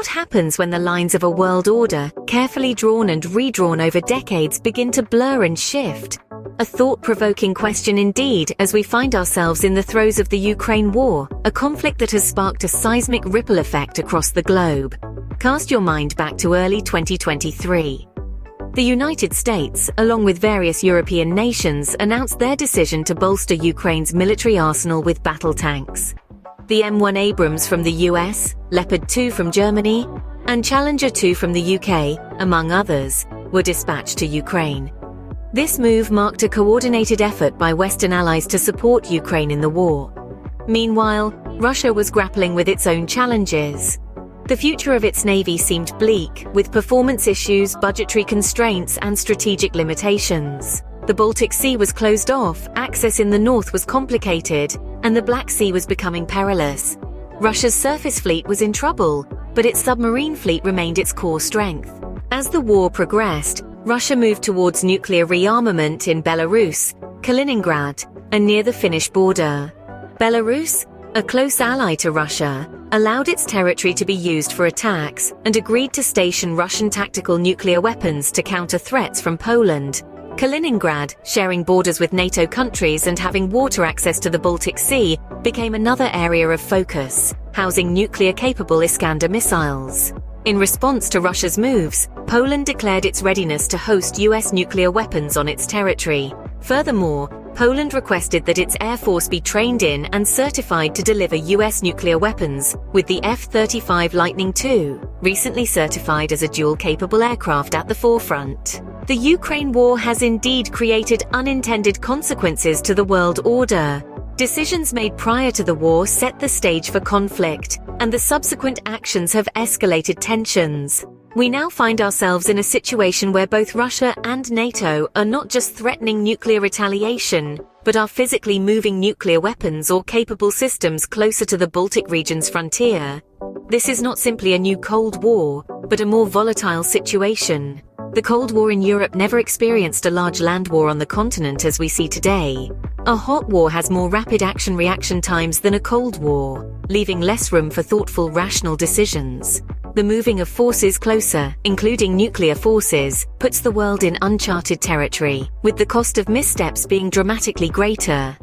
What happens when the lines of a world order, carefully drawn and redrawn over decades, begin to blur and shift? A thought-provoking question indeed, as we find ourselves in the throes of the Ukraine war, a conflict that has sparked a seismic ripple effect across the globe. Cast your mind back to early 2023. The United States, along with various European nations, announced their decision to bolster Ukraine's military arsenal with battle tanks. The M1 Abrams from the US, Leopard 2 from Germany, and Challenger 2 from the UK, among others, were dispatched to Ukraine. This move marked a coordinated effort by Western allies to support Ukraine in the war. Meanwhile, Russia was grappling with its own challenges. The future of its navy seemed bleak, with performance issues, budgetary constraints, and strategic limitations. The Baltic Sea was closed off, access in the north was complicated, and the Black Sea was becoming perilous. Russia's surface fleet was in trouble, but its submarine fleet remained its core strength. As the war progressed, Russia moved towards nuclear rearmament in Belarus, Kaliningrad, and near the Finnish border. Belarus, a close ally to Russia, allowed its territory to be used for attacks and agreed to station Russian tactical nuclear weapons to counter threats from Poland. Kaliningrad, sharing borders with NATO countries and having water access to the Baltic Sea, became another area of focus, housing nuclear-capable Iskander missiles. In response to Russia's moves, Poland declared its readiness to host US nuclear weapons on its territory. Furthermore, Poland requested that its air force be trained in and certified to deliver US nuclear weapons, with the F-35 Lightning II, recently certified as a dual-capable aircraft, at the forefront. The Ukraine war has indeed created unintended consequences to the world order. Decisions made prior to the war set the stage for conflict, and the subsequent actions have escalated tensions. We now find ourselves in a situation where both Russia and NATO are not just threatening nuclear retaliation, but are physically moving nuclear weapons or capable systems closer to the Baltic region's frontier. This is not simply a new Cold War, but a more volatile situation. The Cold War in Europe never experienced a large land war on the continent as we see today. A hot war has more rapid action-reaction times than a Cold War, leaving less room for thoughtful, rational decisions. The moving of forces closer, including nuclear forces, puts the world in uncharted territory, with the cost of missteps being dramatically greater.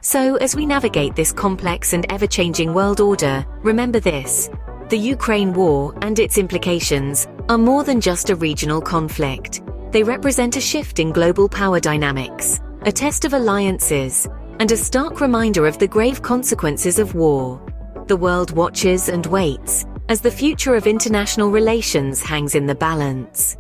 So, as we navigate this complex and ever-changing world order, remember this: the Ukraine war and its implications are more than just a regional conflict. They represent a shift in global power dynamics, a test of alliances, and a stark reminder of the grave consequences of war. The world watches and waits, as the future of international relations hangs in the balance.